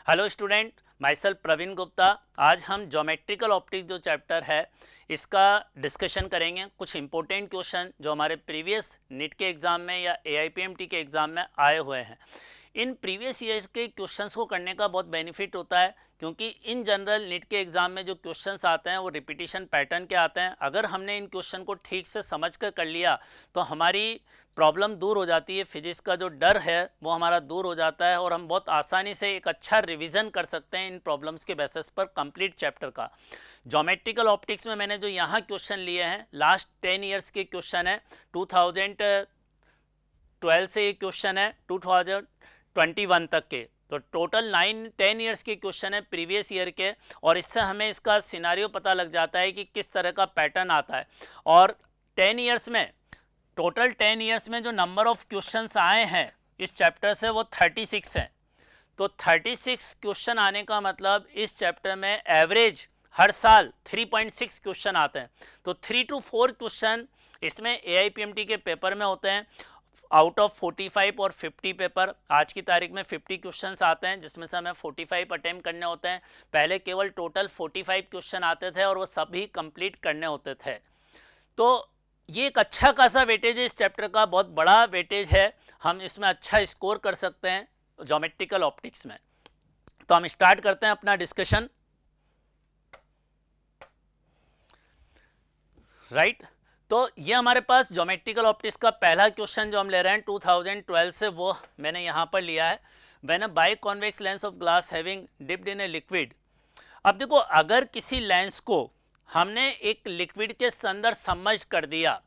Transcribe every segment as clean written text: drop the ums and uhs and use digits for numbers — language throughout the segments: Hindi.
Hello student, myself Praveen Gupta. आज हम ज्योमेट्रिकल ऑप्टिक्स जो चैप्टर है इसका डिस्कशन करेंगे। कुछ इंपॉर्टेंट क्वेश्चन जो हमारे प्रीवियस नीट के एग्ज़ाम में या एआईपीएमटी के एग्ज़ाम में आए हुए हैं। इन प्रीवियस ईयर के क्वेश्चंस को करने का बहुत बेनिफिट होता है, क्योंकि इन जनरल नीट के एग्ज़ाम में जो क्वेश्चंस आते हैं वो रिपीटिशन पैटर्न के आते हैं। अगर हमने इन क्वेश्चन को ठीक से समझ कर लिया तो हमारी प्रॉब्लम दूर हो जाती है। फिजिक्स का जो डर है वो हमारा दूर हो जाता है और हम बहुत आसानी से एक अच्छा रिवीजन कर सकते हैं इन प्रॉब्लम्स के बेसिस पर कंप्लीट चैप्टर का। ज्योमेट्रिकल ऑप्टिक्स में मैंने जो यहाँ क्वेश्चन लिए हैं लास्ट 10 ईयर्स के क्वेश्चन है। 2012 से ये क्वेश्चन है 2021 तक के, तो टोटल 9-10 ईयर्स के क्वेश्चन है प्रीवियस ईयर के। और इससे हमें इसका सिनारियो पता लग जाता है कि किस तरह का पैटर्न आता है। और 10 ईयर्स में टोटल 10 ईयर्स में जो नंबर ऑफ क्वेश्चंस आए हैं इस चैप्टर से वो 36 हैं। तो 36 क्वेश्चन आने का मतलब इस चैप्टर में एवरेज हर साल 3.6 क्वेश्चन आते हैं। तो 3 to 4 क्वेश्चन इसमें एआईपीएमटी के पेपर में होते हैं आउट ऑफ 45 और 50 पेपर। आज की तारीख में 50 क्वेश्चंस आते हैं जिसमें से हमें 45 अटेम्प्ट करने होते हैं। पहले केवल टोटल 45 क्वेश्चन आते थे और वो सभी कंप्लीट करने होते थे। तो ये एक अच्छा खासा वेटेज है, इस चैप्टर का बहुत बड़ा वेटेज है। हम इसमें अच्छा स्कोर कर सकते हैं ज्योमेट्रिकल ऑप्टिक्स में। तो हम स्टार्ट करते हैं अपना डिस्कशन। राइट, तो ये हमारे पास ज्योमेट्रिकल ऑप्टिक्स का पहला क्वेश्चन जो हम ले रहे हैं 2012 से, वो मैंने यहाँ पर लिया है। When a biconvex lens of glass having dipped in a liquid. अब देखो, अगर किसी लेंस को हमने एक लिक्विड के अंदर सबमर्ज कर दिया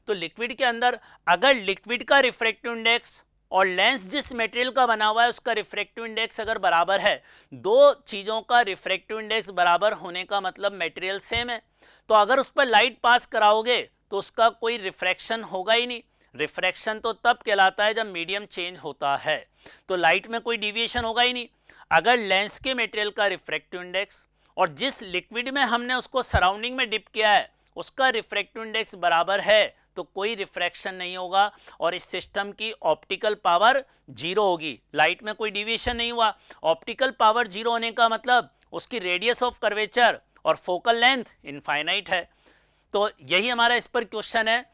तो लिक्विड के अंदर अगर लिक्विड का रिफ्रैक्टिव इंडेक्स और लेंस जिस मटेरियल का बना हुआ है उसका रिफ्रैक्टिव इंडेक्स अगर बराबर है, दो चीज़ों का रिफ्रैक्टिव इंडेक्स बराबर होने का मतलब मटेरियल सेम है। तो अगर उस पर लाइट पास कराओगे तो उसका कोई रिफ्रैक्शन होगा ही नहीं। रिफ्रैक्शन तो तब कहलाता है जब मीडियम चेंज होता है, तो लाइट में कोई डिविएशन होगा ही नहीं। अगर लेंस के मटेरियल का रिफ्रैक्टिव इंडेक्स और जिस लिक्विड में हमने उसको सराउंडिंग में डिप किया है उसका रिफ्रैक्टिव इंडेक्स बराबर है तो कोई रिफ्रैक्शन नहीं होगा और इस सिस्टम की ऑप्टिकल पावर जीरो होगी। लाइट में कोई डिविएशन नहीं हुआ। ऑप्टिकल पावर जीरो होने का मतलब उसकी रेडियस ऑफ कर्वेचर और फोकल लेंथ इनफाइनाइट है। तो यही हमारा इस पर क्वेश्चन है।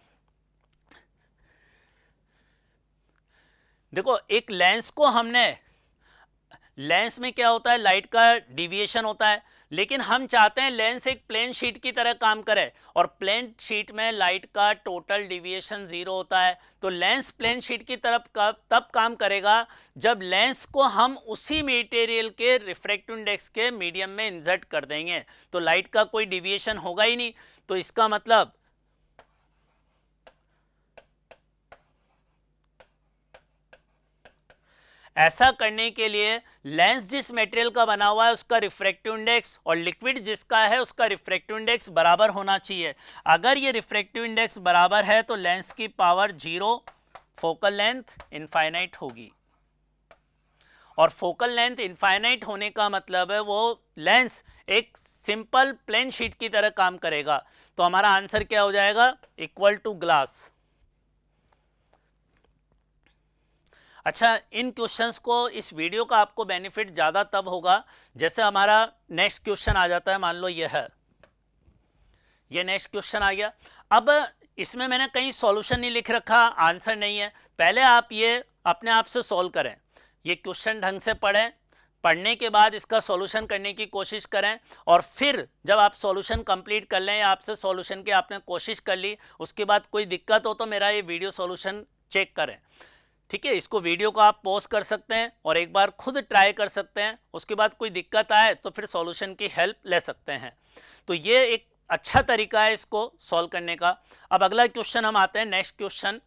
देखो, एक लेंस को हमने, लेंस में क्या होता है, लाइट का डिविएशन होता है, लेकिन हम चाहते हैं लेंस एक प्लेन शीट की तरह काम करे और प्लेन शीट में लाइट का टोटल डिविएशन जीरो होता है। तो लेंस प्लेन शीट की तरफ तब काम करेगा जब लेंस को हम उसी मटेरियल के रिफ्रैक्टिव इंडेक्स के मीडियम में इंसर्ट कर देंगे, तो लाइट का कोई डिविएशन होगा ही नहीं। तो इसका मतलब ऐसा करने के लिए लेंस जिस मटेरियल का बना हुआ है उसका रिफ्रैक्टिव इंडेक्स और लिक्विड जिसका है उसका रिफ्रैक्टिव इंडेक्स बराबर होना चाहिए। अगर ये रिफ्रैक्टिव इंडेक्स बराबर है तो लेंस की power zero, focal length infinite होगी। और फोकल लेंथ इनफाइनाइट होने का मतलब है वो लेंस एक सिंपल प्लेन शीट की तरह काम करेगा। तो हमारा आंसर क्या हो जाएगा, इक्वल टू ग्लास। अच्छा, इन क्वेश्चंस को, इस वीडियो का आपको बेनिफिट ज़्यादा तब होगा जैसे हमारा नेक्स्ट क्वेश्चन आ जाता है। मान लो ये है, ये नेक्स्ट क्वेश्चन आ गया। अब इसमें मैंने कहीं सॉल्यूशन नहीं लिख रखा, आंसर नहीं है। पहले आप ये अपने आप से सॉल्व करें, ये क्वेश्चन ढंग से पढ़ें, पढ़ने के बाद इसका सॉल्यूशन करने की कोशिश करें और फिर जब आप सॉल्यूशन कंप्लीट कर लें या आपसे सॉल्यूशन की आपने कोशिश कर ली, उसके बाद कोई दिक्कत हो तो मेरा ये वीडियो सॉल्यूशन चेक करें। ठीक है, इसको वीडियो को आप पॉज कर सकते हैं और एक बार खुद ट्राई कर सकते हैं। उसके बाद कोई दिक्कत आए तो फिर सॉल्यूशन की हेल्प ले सकते हैं। तो ये एक अच्छा तरीका है इसको सॉल्व करने का। अब अगला क्वेश्चन हम आते हैं, नेक्स्ट क्वेश्चन।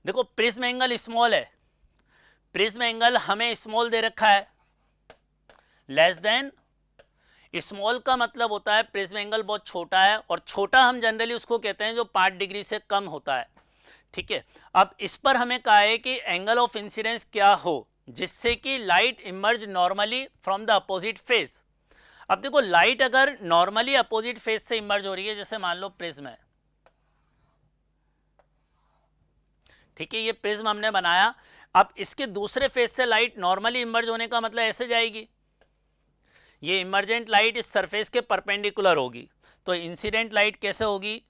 देखो, प्रिज्म एंगल स्मॉल है, प्रिज्म एंगल हमें स्मॉल दे रखा है, लेस देन। स्मॉल का मतलब होता है प्रिज्म एंगल बहुत छोटा है, और छोटा हम जनरली उसको कहते हैं जो 5 डिग्री से कम होता है। ठीक है, अब इस पर हमें कहा है कि एंगल ऑफ इंसिडेंस क्या हो जिससे कि light emerge normally from the opposite face. अब देखो, लाइट अगर नॉर्मली अपोजिट फेस से इमर्ज हो रही है, जैसे मान लो प्रिज्म है, ठीक है, ये प्रिज्म हमने बनाया। अब इसके दूसरे फेस से लाइट नॉर्मली इमर्ज होने का मतलब ऐसे जाएगी, ये इमर्जेंट लाइट इस सरफेस के परपेंडिकुलर होगी, तो इंसिडेंट लाइट कैसे होगी,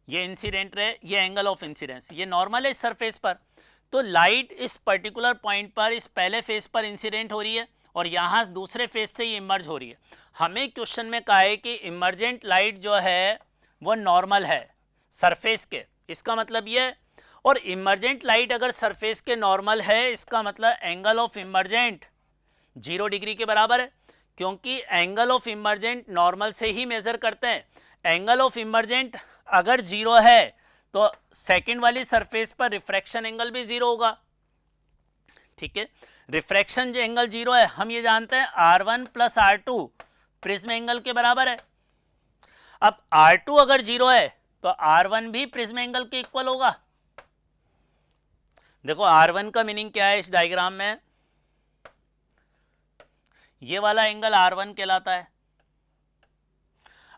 ये इंसिडेंट रे, ये एंगल ऑफ इंसिडेंस, ये नॉर्मल है इस सरफेस पर, तो लाइट इस पर्टिकुलर पॉइंट पर इस पहले फेस पर इंसिडेंट हो रही है और यहाँ दूसरे फेस से ये इमर्ज हो रही है। हमें क्वेश्चन में कहा है कि इमर्जेंट लाइट जो है वो नॉर्मल है सरफेस के, इसका मतलब ये है, और इमर्जेंट लाइट अगर सरफेस के नॉर्मल है इसका मतलब एंगल ऑफ इमर्जेंट 0 डिग्री के बराबर है, क्योंकि एंगल ऑफ इमर्जेंट नॉर्मल से ही मेजर करते हैं। एंगल ऑफ इमर्जेंट अगर 0 है तो सेकंड वाली सरफेस पर रिफ्रैक्शन एंगल भी 0 होगा, ठीक है। रिफ्रैक्शन जो एंगल 0 है हम ये जानते हैं R1 plus R2 prism angle के बराबर है। अब R2 अगर 0 है तो R1 भी प्रिज्म एंगल के इक्वल होगा। देखो R1 का मीनिंग क्या है इस डायग्राम में, ये वाला एंगल R1 कहलाता है।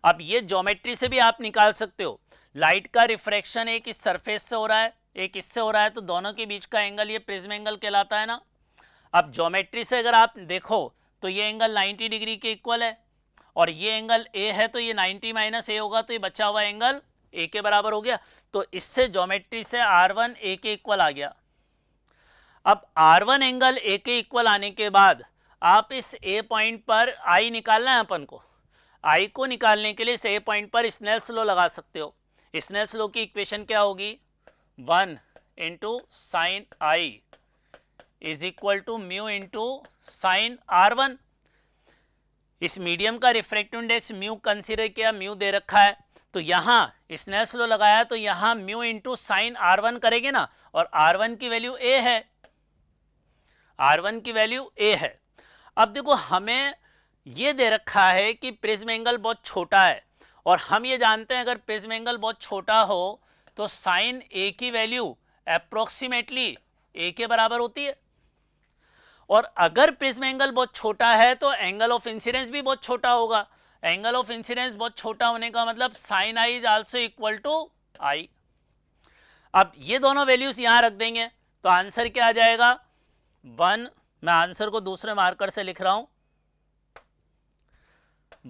अब ये ज्योमेट्री से भी आप निकाल सकते हो, लाइट का रिफ्रैक्शन एक इस सरफेस से हो रहा है एक इससे हो रहा है, तो दोनों के बीच का एंगल ये प्रिज्म एंगल कहलाता है ना। अब ज्योमेट्री से अगर आप देखो तो ये एंगल 90 डिग्री के इक्वल है और ये एंगल A है, तो ये 90 माइनस A होगा, तो ये बचा हुआ एंगल A के बराबर हो गया। तो इससे ज्योमेट्री से R1 A के इक्वल आ गया। अब R1 एंगल A के इक्वल आने के बाद आप इस A पॉइंट पर I निकालना है अपन को, I को निकालने के लिए इस A पॉइंट पर स्नेल्स लॉ लगा सकते हो। स्नेल्स लॉ की इक्वेशन क्या होगी, 1 into sine I is equal to mu into sine R1। इस मीडियम का रिफ्रैक्टिव इंडेक्स म्यू कंसीडर किया, म्यू दे रखा है, तो यहाँ स्नेल्स लॉ लगाया तो यहाँ म्यू इंटू साइन R1 करेंगे ना, और R1 की वैल्यू A है, R1 की वैल्यू A है। अब देखो हमें ये दे रखा है कि प्रिज्म एंगल बहुत छोटा है और हम ये जानते हैं अगर प्रिज्म एंगल बहुत छोटा हो तो साइन A की वैल्यू अप्रोक्सीमेटली A के बराबर होती है, और अगर प्रिज्म एंगल बहुत छोटा है तो एंगल ऑफ इंसिडेंस भी बहुत छोटा होगा। एंगल ऑफ इंसिडेंस बहुत छोटा होने का मतलब sine I is also equal to I। अब ये दोनों वैल्यूज यहां रख देंगे तो आंसर क्या आ जाएगा, 1, मैं आंसर को दूसरे मार्कर से लिख रहा हूं,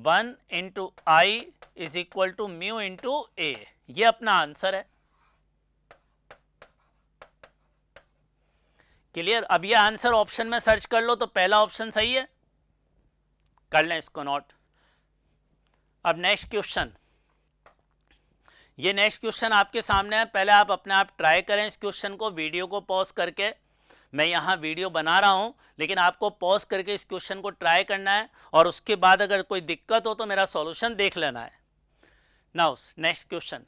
1 into I is equal to mu into A, ये अपना आंसर है। क्लियर। अब ये आंसर ऑप्शन में सर्च कर लो तो पहला ऑप्शन सही है, कर लें इसको नोट। अब नेक्स्ट क्वेश्चन, ये नेक्स्ट क्वेश्चन आपके सामने है, पहले आप अपने आप ट्राई करें इस क्वेश्चन को, वीडियो को पॉज करके। मैं यहाँ वीडियो बना रहा हूँ लेकिन आपको पॉज करके इस क्वेश्चन को ट्राई करना है और उसके बाद अगर कोई दिक्कत हो तो मेरा सॉल्यूशन देख लेना है। नाउ नेक्स्ट क्वेश्चन,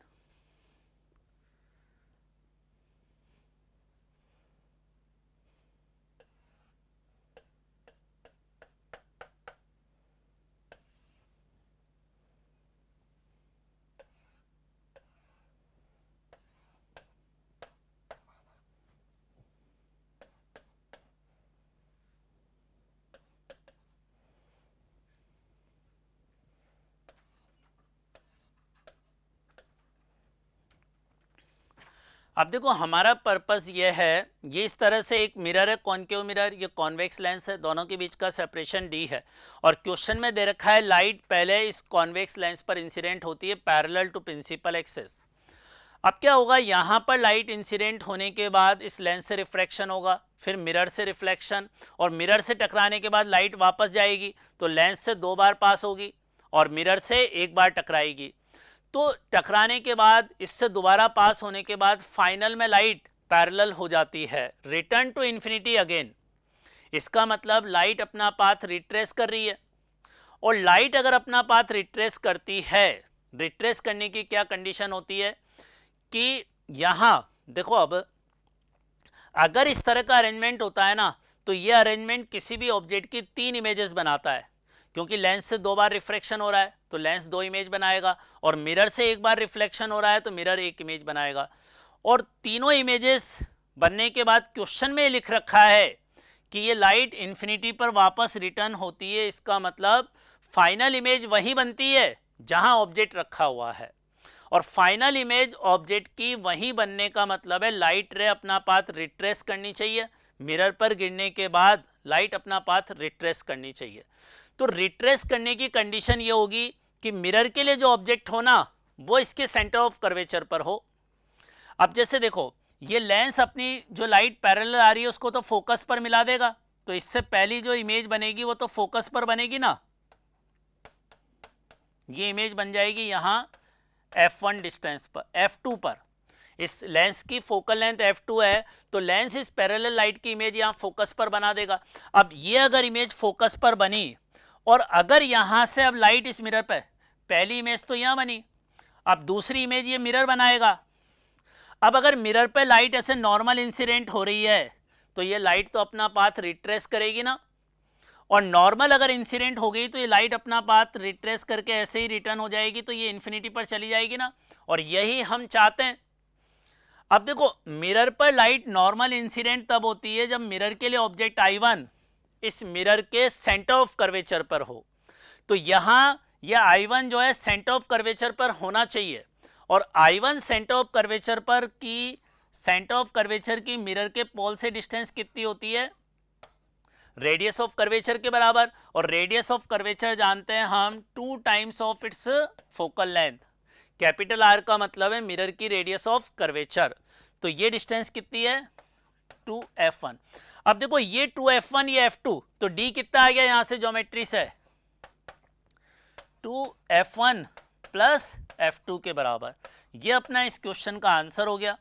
अब देखो हमारा पर्पस ये है, ये इस तरह से एक मिरर है, कॉनकेव मिरर, ये कॉन्वेक्स लेंस है, दोनों के बीच का सेपरेशन D है और क्वेश्चन में दे रखा है लाइट पहले इस कॉन्वेक्स लेंस पर इंसिडेंट होती है पैरेलल टू प्रिंसिपल एक्सिस। अब क्या होगा, यहाँ पर लाइट इंसिडेंट होने के बाद इस लेंस से रिफ्रैक्शन होगा, फिर मिरर से रिफ्लेक्शन, और मिरर से टकराने के बाद लाइट वापस जाएगी तो लेंस से 2 बार पास होगी और मिरर से 1 बार टकराएगी। तो टकराने के बाद इससे दोबारा पास होने के बाद फाइनल में लाइट पैरेलल हो जाती है, रिटर्न टू इन्फिनिटी अगेन। इसका मतलब लाइट अपना पाथ रिट्रेस कर रही है, और लाइट अगर अपना पाथ रिट्रेस करती है, रिट्रेस करने की क्या कंडीशन होती है कि यहाँ देखो, अब अगर इस तरह का अरेंजमेंट होता है ना तो ये अरेंजमेंट किसी भी ऑब्जेक्ट की 3 इमेजेस बनाता है, क्योंकि लेंस से 2 बार रिफ्लेक्शन हो रहा है तो लेंस 2 इमेज बनाएगा, और मिरर से 1 बार रिफ्लेक्शन हो रहा है तो मिरर 1 इमेज बनाएगा। और तीनों इमेजेस बनने के बाद क्वेश्चन में लिख रखा है कि ये लाइट इन्फिनिटी पर वापस रिटर्न होती है, इसका मतलब फाइनल इमेज वही बनती है जहां ऑब्जेक्ट रखा हुआ है, और फाइनल इमेज ऑब्जेक्ट की वहीं बनने का मतलब है लाइट रे अपना पाथ रिट्रेस करनी चाहिए, मिरर पर गिरने के बाद लाइट अपना पाथ रिट्रेस करनी चाहिए। तो रिट्रेस करने की कंडीशन ये होगी कि मिरर के लिए जो ऑब्जेक्ट हो ना वो इसके सेंटर ऑफ कर्वेचर पर हो। अब जैसे देखो ये लेंस अपनी जो लाइट पैरेलल आ रही है उसको तो फोकस पर मिला देगा, तो इससे पहली जो इमेज बनेगी वो तो फोकस पर बनेगी ना, ये इमेज बन जाएगी यहां f1 डिस्टेंस पर, f2 पर। इस लेंस की फोकल लेंथ f2 है, तो लेंस इस पैरेलल लाइट की इमेज यहां फोकस पर बना देगा। अब ये अगर इमेज फोकस पर बनी और अगर यहां से अब लाइट इस मिरर पे, पहली इमेज तो यहां बनी, अब दूसरी इमेज ये मिरर बनाएगा। अब अगर मिरर पे लाइट ऐसे नॉर्मल इंसिडेंट हो रही है तो ये लाइट तो अपना पाथ रिट्रेस करेगी ना, और नॉर्मल अगर इंसिडेंट हो गई तो ये लाइट अपना पाथ रिट्रेस करके ऐसे ही रिटर्न हो जाएगी, तो ये इन्फिनिटी पर चली जाएगी ना, और यही हम चाहते हैं। अब देखो मिरर पर लाइट नॉर्मल इंसिडेंट तब होती है जब मिरर के लिए ऑब्जेक्ट I1 इस मिरर के सेंटर ऑफ कर्वेचर पर हो, तो यहां यह I1 जो है सेंटर ऑफ कर्वेचर पर होना चाहिए, और I1 सेंटर ऑफ कर्वेचर पर की, सेंटर ऑफ कर्वेचर की मिरर के पोल से डिस्टेंस कितनी होती है, रेडियस ऑफ कर्वेचर के बराबर, और रेडियस ऑफ कर्वेचर जानते हैं हम 2 times of its focal length. Capital R का मतलब है मिरर की रेडियस ऑफ कर्वेचर, तो ये डिस्टेंस कितनी है 2f1। अब देखो ये 2f1 ये f2, तो d कितना आ गया यहां से ज्योमेट्री से 2f1 प्लस f2 के बराबर। ये अपना इस क्वेश्चन का आंसर हो गया।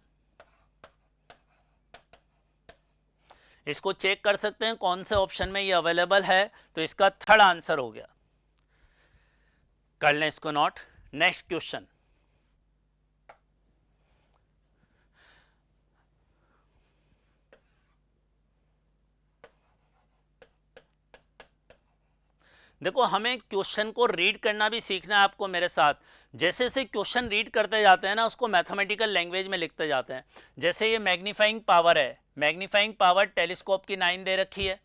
इसको चेक कर सकते हैं कौन से ऑप्शन में ये अवेलेबल है, तो इसका थर्ड आंसर हो गया। कर लें इसको नोट। नेक्स्ट क्वेश्चन, देखो हमें क्वेश्चन को रीड करना भी सीखना है आपको मेरे साथ। जैसे जैसे क्वेश्चन रीड करते जाते हैं ना उसको मैथमेटिकल लैंग्वेज में लिखते जाते हैं। जैसे ये मैग्नीफाइंग पावर है, मैग्नीफाइंग पावर टेलीस्कोप की 9 दे रखी है।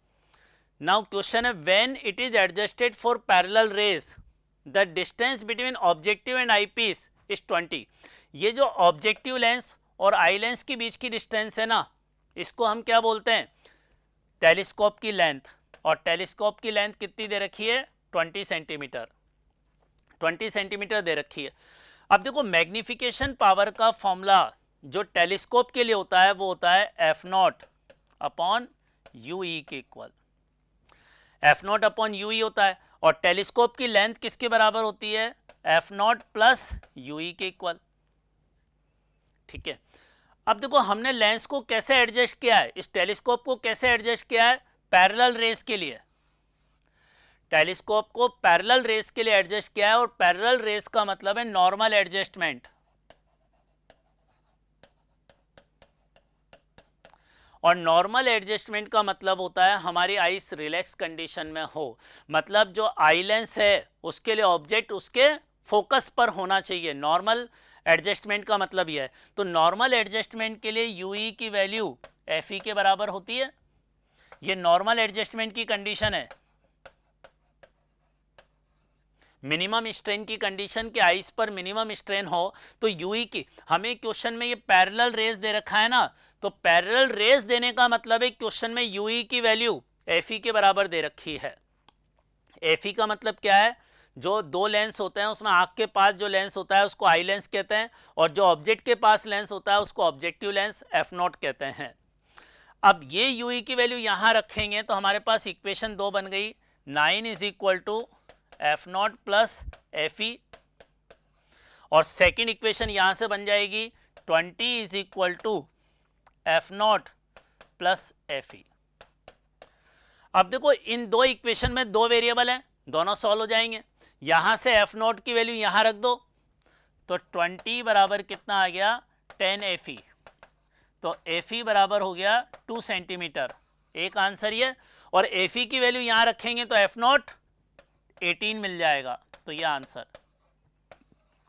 नाउ क्वेश्चन है when it is adjusted for parallel rays the distance between objective and eyepiece is 20। ये जो ऑब्जेक्टिव लेंस और आई लेंस के बीच की डिस्टेंस है ना, इसको हम क्या बोलते हैं, टेलीस्कोप की लेंथ। और टेलीस्कोप की लेंथ कितनी दे रखी है 20 सेंटीमीटर, 20 सेंटीमीटर दे रखी है। अब देखो मैग्निफिकेशन पावर का फॉर्मूला जो टेलीस्कोप के लिए होता है वो होता है f0 अपॉन यूई के इक्वल, f0 अपॉन यूई होता है, और टेलीस्कोप की लेंथ किसके बराबर होती है f0 प्लस यूई के इक्वल। ठीक है, अब देखो हमने लेंस को कैसे एडजस्ट किया है, इस टेलीस्कोप को कैसे एडजस्ट किया है, पैरेलल रेस के लिए, टेलीस्कोप को पैरेलल रेस के लिए एडजस्ट किया है, और पैरेलल रेस का मतलब है नॉर्मल एडजस्टमेंट, और नॉर्मल एडजस्टमेंट का मतलब होता है हमारी आईज रिलैक्स कंडीशन में हो, मतलब जो आई लेंस है उसके लिए ऑब्जेक्ट उसके फोकस पर होना चाहिए। नॉर्मल एडजस्टमेंट का मतलब यह है, तो नॉर्मल एडजस्टमेंट के लिए यूई की वैल्यू एफ के बराबर होती है। ये नॉर्मल एडजस्टमेंट की कंडीशन है, मिनिमम स्ट्रेन की कंडीशन के आइस पर मिनिमम स्ट्रेन हो तो यूई की, हमें क्वेश्चन में ये पैरेलल रेस दे रखा है ना, तो पैरेलल रेस देने का मतलब है क्वेश्चन में यूई की वैल्यू एफई के बराबर दे रखी है। एफई का मतलब क्या है, जो दो लेंस होते हैं उसमें आंख के पास जो लेंस होता है उसको आई लेंस कहते हैं, और जो ऑब्जेक्ट के पास लेंस होता है उसको ऑब्जेक्टिव लेंस f0 कहते हैं। अब ये यूई की वैल्यू यहां रखेंगे तो हमारे पास इक्वेशन 2 बन गई, 9 is equal to f0 plus f e, और सेकेंड इक्वेशन यहां से बन जाएगी 20 is equal to f0 plus f e. अब देखो इन दो इक्वेशन में दो वेरिएबल हैं, दोनों सॉल्व हो जाएंगे। यहां से f0 की वैल्यू यहां रख दो, तो 20 बराबर कितना आ गया 10 एफई, तो एफई बराबर हो गया 2 सेंटीमीटर, एक आंसर ये, और एफई की वैल्यू यहां रखेंगे तो f0 18 मिल जाएगा, तो ये आंसर।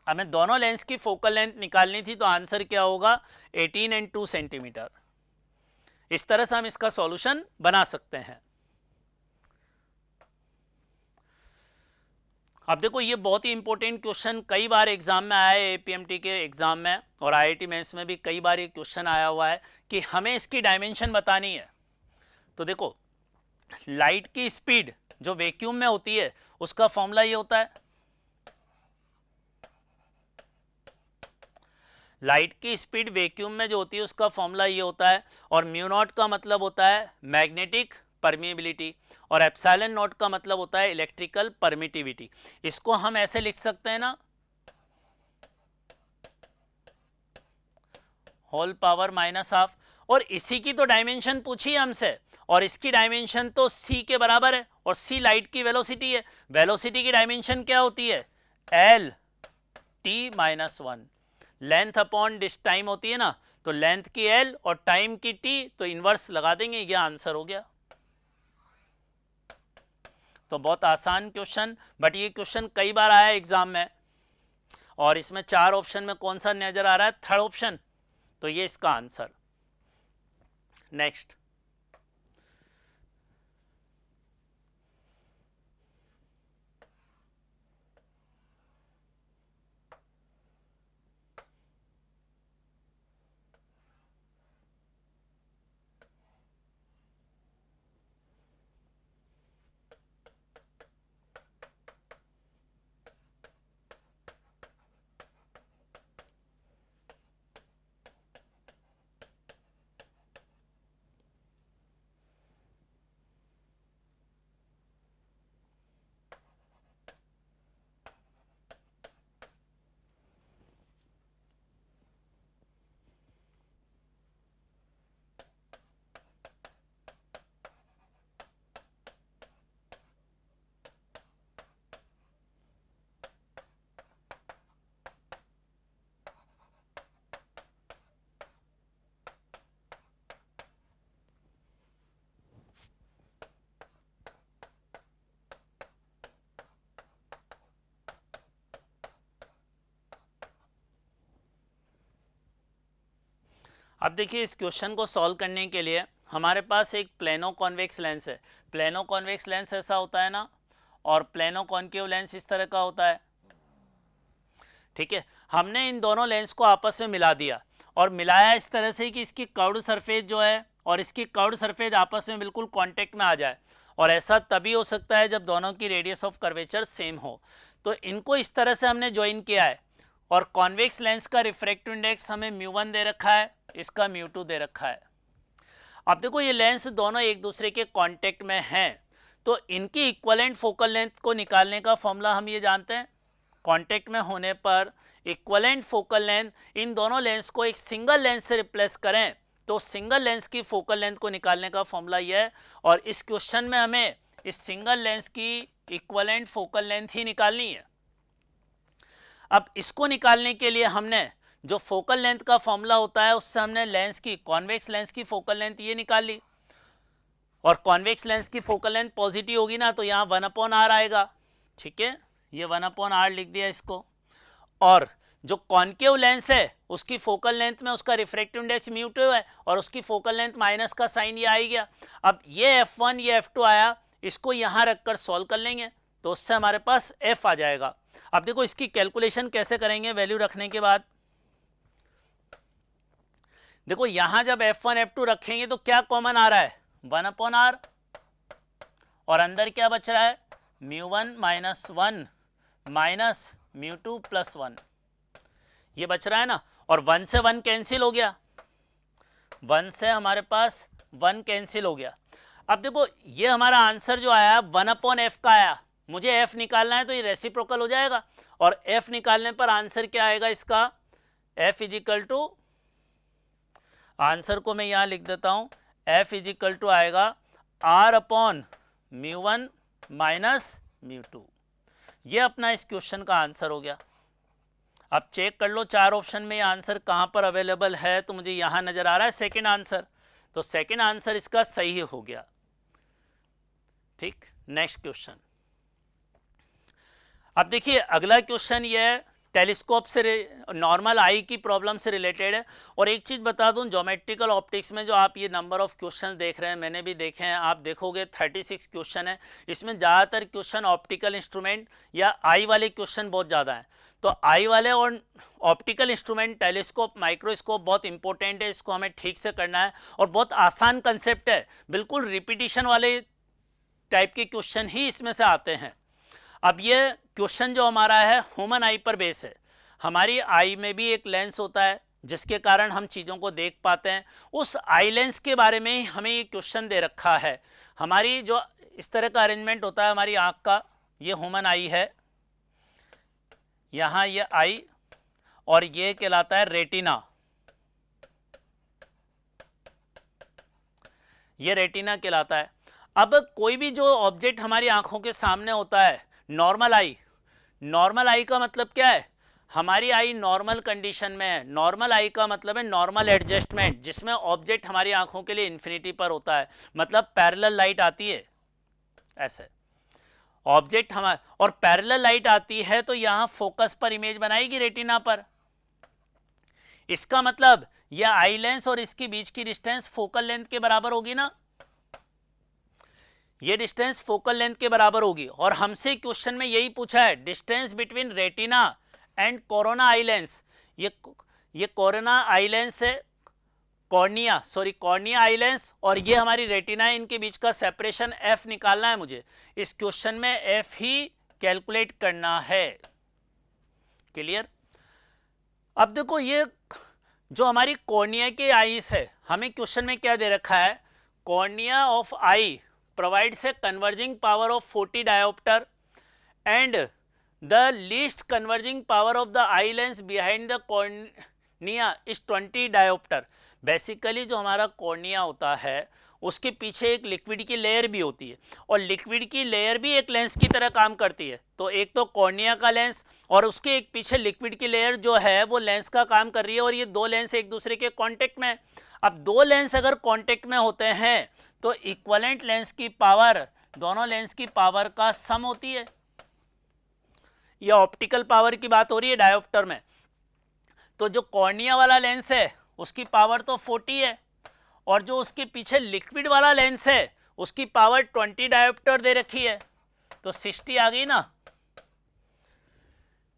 हमें दोनों लेंस की फोकल लेंथ निकालनी थी, तो आंसर क्या होगा 18 एंड 2 सेंटीमीटर। इस तरह से हम इसका सॉल्यूशन बना सकते हैं। अब देखो ये बहुत ही इंपॉर्टेंट क्वेश्चन कई बार एग्जाम में आया है, एपीएमटी के एग्जाम में और आईआईटी मेंस में भी कई बार ये क्वेश्चन आया हुआ है कि हमें इसकी डायमेंशन बतानी है। तो देखो लाइट की स्पीड जो वैक्यूम में होती है उसका फॉर्मूला ये होता है, लाइट की स्पीड वैक्यूम में जो होती है उसका फॉर्मूला ये होता है, और म्यू नॉट का मतलब होता है मैग्नेटिक परमिएबिलिटी और एप्सिलॉन नॉट का मतलब होता है इलेक्ट्रिकल परमिटिविटी। इसको हम ऐसे लिख सकते हैं ना, होल पावर माइनस हाफ, और इसी की तो डायमेंशन पूछी है हमसे और इसकी डायमेंशन तो c के बराबर है और c लाइट की वेलोसिटी है। वेलोसिटी की डायमेंशन क्या होती है, l t minus one, length upon this time होती है ना, तो लेंथ की l और टाइम की t, तो इनवर्स लगा देंगे, ये आंसर हो गया। तो बहुत आसान क्वेश्चन, बट ये क्वेश्चन कई बार आया एग्जाम में और इसमें 4 ऑप्शन में कौन सा नजर आ रहा है, थर्ड ऑप्शन, तो ये इसका आंसर। नेक्स्ट, अब देखिए इस क्वेश्चन को सॉल्व करने के लिए हमारे पास एक प्लेनो कॉन्वेक्स लेंस है। प्लेनो कॉन्वेक्स लेंस ऐसा होता है ना, और प्लेनो कॉन्केव लेंस इस तरह का होता है। ठीक है, हमने इन दोनों लेंस को आपस में मिला दिया और मिलाया इस तरह से कि इसकी कर्व्ड सरफेस जो है और इसकी कर्व्ड सरफेस आपस में बिल्कुल कांटेक्ट में आ जाए, और ऐसा तभी हो सकता है जब दोनों की रेडियस ऑफ कर्वेचर सेम हो। तो इनको इस तरह से हमने ज्वाइन किया है, और कॉन्वेक्स लेंस का रिफ्रैक्टिव इंडेक्स हमें μ1 दे रखा है, इसका μ2 दे रखा है। अब देखो ये लेंस दोनों एक दूसरे के कांटेक्ट में हैं, तो इनकी इक्विवेलेंट फोकल लेंथ को निकालने का फॉर्मूला हम ये जानते हैं, कांटेक्ट में होने पर इक्विवेलेंट फोकल लेंथ, इन दोनों लेंस को एक सिंगल लेंस से रिप्लेस करें तो सिंगल लेंस की फोकल लेंथ को निकालने का फॉर्मूला यह है, और इस क्वेश्चन में हमें इस सिंगल लेंस की इक्विवेलेंट फोकल लेंथ ही निकालनी है। अब इसको निकालने के लिए हमने जो फोकल लेंथ का फॉर्मूला होता है उससे हमने लेंस की, कॉन्वेक्स लेंस की फोकल लेंथ ये निकाल ली, और कॉन्वेक्स लेंस की फोकल लेंथ पॉजिटिव होगी ना, तो यहाँ 1/r आएगा। ठीक है, ये 1/r लिख दिया इसको, और जो कॉन्केव लेंस है उसकी फोकल लेंथ में उसका रिफ्रैक्टिव इंडेक्स μ2 है और उसकी फोकल लेंथ माइनस का साइन ये आ गया। अब ये f1 ये f2 आया, इसको यहाँ रखकर सॉल्व कर लेंगे तो उससे हमारे पास f आ जाएगा। अब देखो इसकी कैलकुलेशन कैसे करेंगे वैल्यू रखने के बाद, देखो यहां जब f1 f2 रखेंगे तो क्या कॉमन आ रहा है, 1/r, और अंदर क्या बच रहा है, μ1 माइनस 1 माइनस μ2 प्लस 1, ये बच रहा है ना, और 1 से 1 कैंसिल हो गया, 1 से हमारे पास 1 कैंसिल हो गया। अब देखो ये हमारा आंसर जो आया 1/f का आया, मुझे f निकालना है तो ये रेसिप्रोकल हो जाएगा, और f निकालने पर आंसर क्या आएगा इसका, f is equal to, answer को मैं यहां लिख देता हूं, f इज इक्वल टू आएगा r/μ1 माइनस μ2। ये अपना इस क्वेश्चन का आंसर हो गया। अब चेक कर लो 4 ऑप्शन में ये आंसर कहां पर अवेलेबल है, तो मुझे यहां नजर आ रहा है सेकंड आंसर, तो सेकंड आंसर इसका सही हो गया। ठीक, नेक्स्ट क्वेश्चन। अब देखिए अगला क्वेश्चन ये है टेलीस्कोप से नॉर्मल आई की प्रॉब्लम से रिलेटेड है। और एक चीज़ बता दूं, ज्योमेट्रिकल ऑप्टिक्स में जो आप ये नंबर ऑफ क्वेश्चन देख रहे हैं, मैंने भी देखे हैं, आप देखोगे 36 क्वेश्चन है। इसमें ज़्यादातर क्वेश्चन ऑप्टिकल इंस्ट्रूमेंट या आई वाले क्वेश्चन बहुत ज़्यादा हैं। तो आई वाले और ऑप्टिकल इंस्ट्रूमेंट, टेलीस्कोप, माइक्रोस्कोप बहुत इंपॉर्टेंट है, इसको हमें ठीक से करना है। और बहुत आसान कंसेप्ट है, बिल्कुल रिपीटिशन वाले टाइप के क्वेश्चन ही इसमें से आते हैं। अब ये क्वेश्चन जो हमारा है ह्यूमन आई पर बेस है। हमारी आई में भी एक लेंस होता है जिसके कारण हम चीज़ों को देख पाते हैं। उस आई लेंस के बारे में ही हमें ये क्वेश्चन दे रखा है। हमारी जो इस तरह का अरेंजमेंट होता है हमारी आँख का, ये ह्यूमन आई है, यहाँ ये आई, और ये कहलाता है रेटिना। ये रेटिना कहलाता है। अब कोई भी जो ऑब्जेक्ट हमारी आंखों के सामने होता है, नॉर्मल आई, नॉर्मल आई का मतलब क्या है, हमारी आई नॉर्मल कंडीशन में है। नॉर्मल आई का मतलब है नॉर्मल एडजस्टमेंट, जिसमें ऑब्जेक्ट हमारी आंखों के लिए इन्फिनिटी पर होता है, मतलब पैरेलल लाइट आती है ऐसे ऑब्जेक्ट हमारे, और पैरेलल लाइट आती है तो यहाँ फोकस पर इमेज बनाएगी रेटिना पर। इसका मतलब यह आई लेंस और इसके बीच की डिस्टेंस फोकल लेंथ के बराबर होगी ना, ये डिस्टेंस फोकल लेंथ के बराबर होगी। और हमसे क्वेश्चन में यही पूछा है, distance between retina and corona eye lens. ये कोरोना आई लेंस है, कॉर्निया आई लेंस, और ये हमारी रेटिना है, इनके बीच का सेपरेशन एफ निकालना है मुझे। इस क्वेश्चन में एफ ही कैलकुलेट करना है। क्लियर? अब देखो, ये जो हमारी कॉर्निया के आईज है, हमें क्वेश्चन में क्या दे रखा है, cornea of I provides a converging power of 40 diopter and the least converging power of the eye lens behind the cornea is 20 diopter। Basically जो हमारा कॉर्निया होता है उसके पीछे एक लिक्विड की लेयर भी होती है, और लिक्विड की लेयर भी एक लेंस की तरह काम करती है। तो एक तो कॉर्निया का लेंस और उसके एक पीछे लिक्विड की लेयर जो है वो लेंस का काम कर रही है, और ये दो लेंस एक दूसरे के कांटेक्ट में है। अब दो लेंस अगर कांटेक्ट में होते हैं तो इक्विवेलेंट लेंस की पावर दोनों लेंस की पावर का सम होती है। ये ऑप्टिकल पावर की बात हो रही है डायोप्टर में। तो जो कॉर्निया वाला लेंस है उसकी पावर तो 40 है, और जो उसके पीछे लिक्विड वाला लेंस है उसकी पावर 20 डायोप्टर दे रखी है। तो 60 आ गई ना,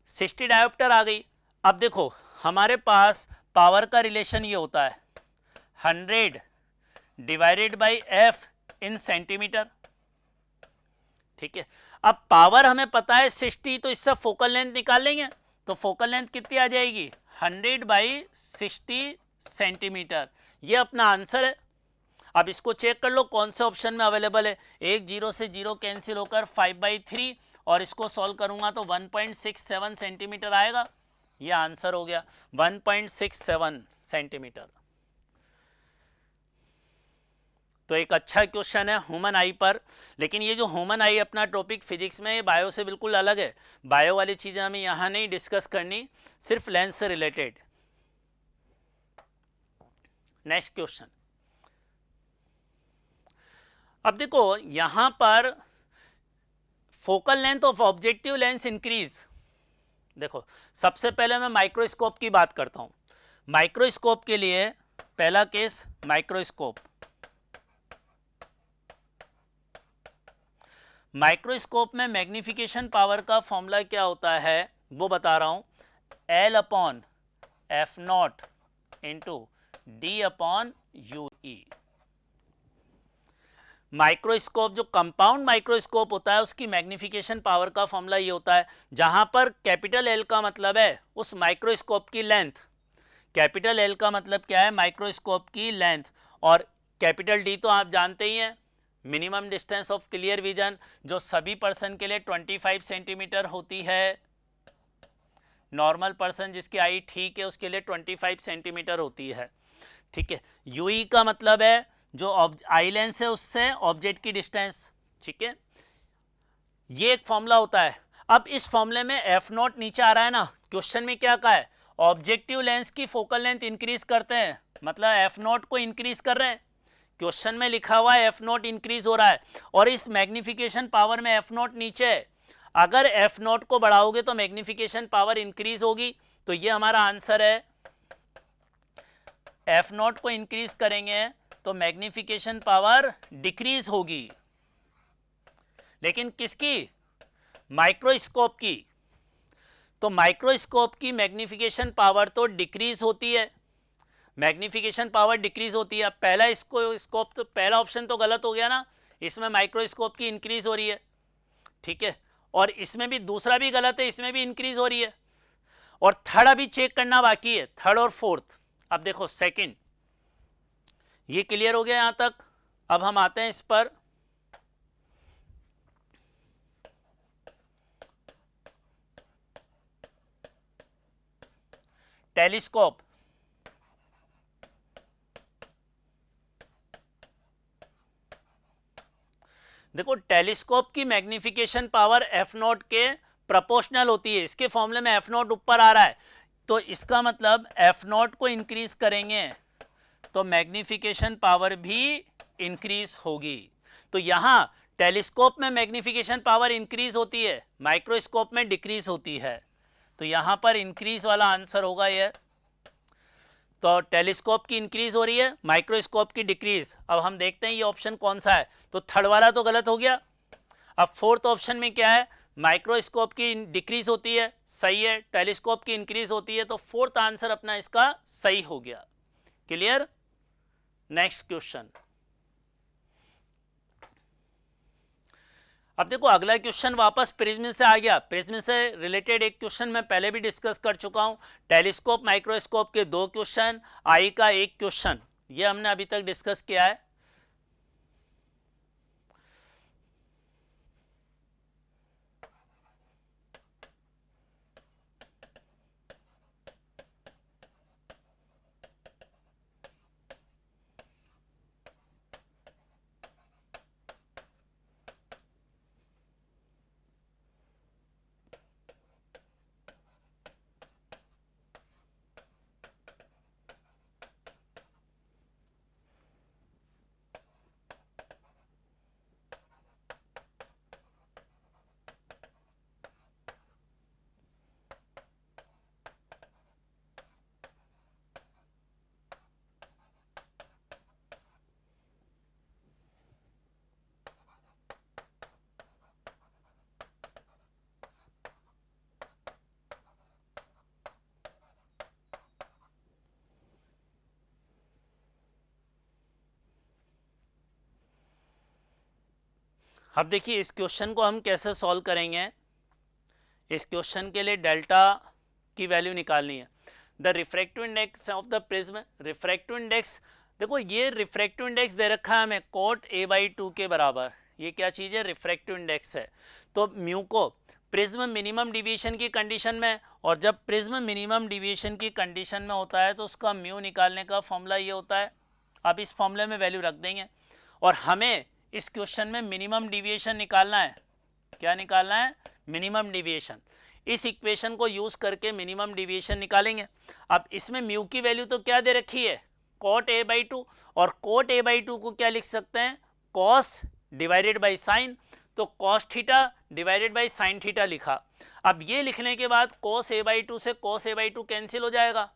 60 डायोप्टर आ गई। अब देखो हमारे पास पावर का रिलेशन ये होता है 100 divided by F in centimetre. ठीक है, अब पावर हमें पता है 60, तो इससे फोकल लेंथ निकाल लेंगे। तो फोकल लेंथ कितनी आ जाएगी, 100 बाई 60 सेंटीमीटर। ये अपना आंसर है। अब इसको चेक कर लो कौन से ऑप्शन में अवेलेबल है। एक 0 से 0 कैंसिल होकर 5/3, और इसको सॉल्व करूंगा तो 1.67 सेंटीमीटर आएगा। ये आंसर हो गया 1.67 सेंटीमीटर। तो एक अच्छा क्वेश्चन है ह्यूमन आई पर। लेकिन ये जो ह्यूमन आई अपना टॉपिक फिजिक्स में, ये बायो से बिल्कुल अलग है। बायो वाली चीज़ें हमें यहाँ नहीं डिस्कस करनी, सिर्फ लेंस से रिलेटेड। Next question. अब देखो यहाँ पर focal length of objective lens increase. देखो सबसे पहले मैं माइक्रोस्कोप की बात करता हूँ। माइक्रोस्कोप के लिए पहला केस माइक्रोस्कोप। माइक्रोस्कोप में मैग्निफिकेशन पावर का फॉर्मूला क्या होता है वो बता रहा हूं, L/F0 इंटू D/UE। माइक्रोस्कोप जो कंपाउंड माइक्रोस्कोप होता है उसकी मैग्निफिकेशन पावर का फॉर्मूला ये होता है, जहां पर कैपिटल L का मतलब है उस माइक्रोस्कोप की लेंथ। कैपिटल L का मतलब क्या है, माइक्रोस्कोप की लेंथ, और कैपिटल D तो आप जानते ही हैं, minimum distance of clear vision, जो सभी पर्सन के लिए 25 सेंटीमीटर होती है। नॉर्मल पर्सन जिसकी आई ठीक है उसके लिए 25 सेंटीमीटर होती है। ठीक है, यूई का मतलब है जो आई लेंस है उससे ऑब्जेक्ट की डिस्टेंस। ठीक है, ये एक फॉर्मूला होता है। अब इस फॉर्मूले में F0 नीचे आ रहा है ना, क्वेश्चन में क्या कहा है, ऑब्जेक्टिव लेंस की फोकल लेंथ इंक्रीज करते हैं, मतलब F0 को इंक्रीज कर रहे हैं। क्वेश्चन में लिखा हुआ है F0 इंक्रीज हो रहा है, और इस मैग्निफिकेशन पावर में F0 नीचे है। अगर एफ नॉट को बढ़ाओगे तो मैग्निफिकेशन पावर इंक्रीज होगी, तो ये हमारा आंसर है। एफ नॉट को इंक्रीज करेंगे तो मैग्निफिकेशन पावर डिक्रीज होगी, लेकिन किसकी? माइक्रोस्कोप की। तो माइक्रोस्कोप की मैग्निफिकेशन पावर तो डिक्रीज होती है, मैग्निफिकेशन पावर डिक्रीज होती है। पहला इसको स्कोप तो पहला ऑप्शन तो गलत हो गया ना, इसमें माइक्रोस्कोप की इंक्रीज हो रही है, ठीक है। और इसमें भी दूसरा भी गलत है, इसमें भी इंक्रीज हो रही है। और थर्ड अभी चेक करना बाकी है, थर्ड और फोर्थ। अब देखो सेकंड, ये क्लियर हो गया यहां तक। अब हम आते हैं इस पर, टेलीस्कोप। देखो टेलीस्कोप की मैग्निफिकेशन पावर एफ नॉट के प्रोपोर्शनल होती है, इसके फॉर्मूले में एफ नॉट ऊपर आ रहा है, तो इसका मतलब एफ नॉट को इंक्रीज करेंगे तो मैग्निफिकेशन पावर भी इंक्रीज होगी। तो यहां टेलीस्कोप में मैग्निफिकेशन पावर इंक्रीज होती है, माइक्रोस्कोप में डिक्रीज होती है, तो यहां पर इंक्रीज वाला आंसर होगा ये। तो टेलीस्कोप की इंक्रीज हो रही है, माइक्रोस्कोप की डिक्रीज। अब हम देखते हैं ये ऑप्शन कौन सा है, तो थर्ड वाला तो गलत हो गया। अब फोर्थ ऑप्शन में क्या है, माइक्रोस्कोप की डिक्रीज होती है, सही है, टेलीस्कोप की इंक्रीज होती है, तो फोर्थ आंसर अपना इसका सही हो गया। क्लियर? Next question. अब देखो अगला क्वेश्चन वापस प्रिज्म से आ गया। प्रिज्म से रिलेटेड एक क्वेश्चन मैं पहले भी डिस्कस कर चुका हूं, टेलीस्कोप माइक्रोस्कोप के 2 क्वेश्चन, आई का 1 क्वेश्चन, ये हमने अभी तक डिस्कस किया है। अब देखिए इस क्वेश्चन को हम कैसे सॉल्व करेंगे। इस क्वेश्चन के लिए डेल्टा की वैल्यू निकालनी है। The refractive index of the prism, refractive index, देखो ये रिफ्रैक्टिव इंडेक्स दे रखा है हमें कोट a/2 के बराबर। ये क्या चीज़ है? रिफ्रैक्टिव इंडेक्स है। तो म्यू को प्रिज्म मिनिमम डिविएशन की कंडीशन में, और जब प्रिज्म मिनिमम डिविएशन की कंडीशन में होता है तो उसका म्यू निकालने का फॉर्मूला ये होता है। अब इस फॉर्मूले में वैल्यू रख देंगे, और हमें इस क्वेश्चन में मिनिमम डिविएशन निकालना है। क्या निकालना है? Minimum deviation. इस इक्वेशन को यूज करके मिनिमम डिविएशन निकालेंगे। अब इसमें म्यू की वैल्यू तो क्या दे रखी है? कोट a/2, और कोट a/2 को क्या लिख सकते हैं? Cos divided by sine. तो cos theta divided by sine theta लिखा। अब ये लिखने के बाद कॉस a/2 से कॉस a/2 कैंसिल हो जाएगा,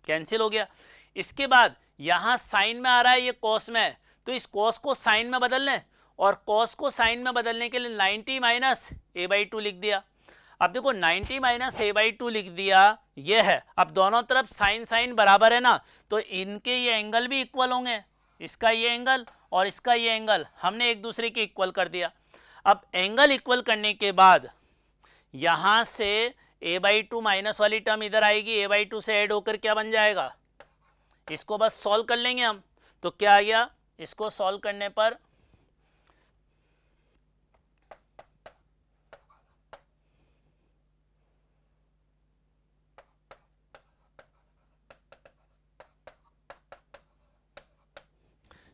कैंसिल हो गया। इसके बाद यहां साइन में आ रहा है, ये कॉस में है, तो इस कॉस को साइन में बदल लें, और कॉस को साइन में बदलने के लिए 90 माइनस a/2 लिख दिया। अब देखो 90 माइनस a/2 लिख दिया, ये है। अब दोनों तरफ साइन साइन बराबर है ना, तो इनके ये एंगल भी इक्वल होंगे, इसका ये एंगल और इसका ये एंगल हमने एक दूसरे के इक्वल कर दिया। अब एंगल इक्वल करने के बाद यहां से a/2 माइनस वाली टर्म इधर आएगी, a/2 से ऐड होकर क्या बन जाएगा? इसको बस सॉल्व कर लेंगे हम, तो क्या आ गया? इसको सॉल्व करने पर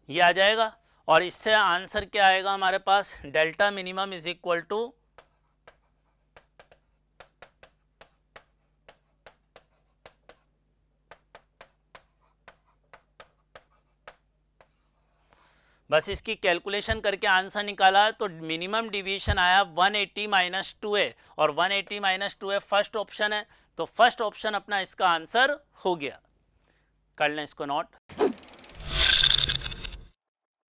ये आ जाएगा, और इससे आंसर क्या आएगा हमारे पास? Delta minimum is equal to बस इसकी कैलकुलेशन करके आंसर निकाला तो मिनिमम डिवीजन आया 180 माइनस 2a और 180 माइनस 2a फर्स्ट ऑप्शन है, तो फर्स्ट ऑप्शन अपना इसका आंसर हो गया। कर लें इसको नोट।